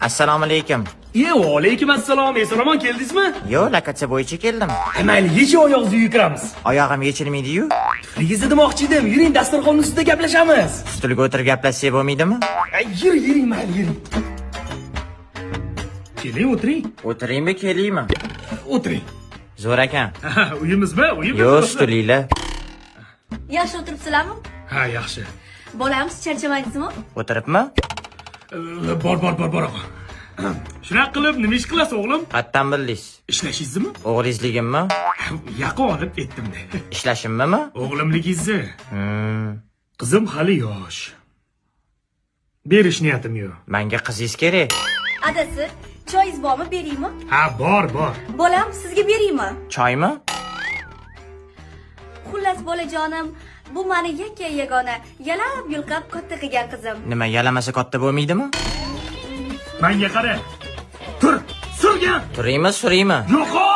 Assalomu alaykum. Va alaykum assalom. Eson-omon keldingizmi? Yo, lokatsiya bo'yicha keldim. Mayli, yechi oyoqni yukiramiz. Oyog'im yechilmaydi-yu. Tufligingizni demoqchi edim. Yuring, dasturxonning ustida gaplashamiz. Stulga o'tirib gaplashsak bo'lmaydimi? Yuring, mayli, yuring. Keling, o'tiring. O'tiringmi, kelingmi? O'tiring. Zo'r ekan. Uyimizmi? Uyimiz. Yo, stulinglar. Yaxshi o'tiribsizlarmi? Ha, yaxshi. Bolamiz charchamaydingizmi? O'tiribmi? Bor. Shunaqa qilib, nima ish qilasiz, o'g'lim? Qayerdan bildingiz? Ishlashingizni? O'g'lingizligimmi? Yaqin olib aytdim-da. Ishlashimmi? O'g'limligingizni. Qizim hali yosh. Berish niyatim yo'q. Menga qizingiz kerak. Adasi, choyingiz bormi, beraymi? Ha, bor. Bolam, sizga beraymi? Choymi? Xullas, bolajonim, bu meni yagona, yalab yulqab katta qilgan qizim. Nima, yalamasa katta bo'lmaydimi? Menga qara. Tur, surgan. Turaymi, suraymi? Yo'q.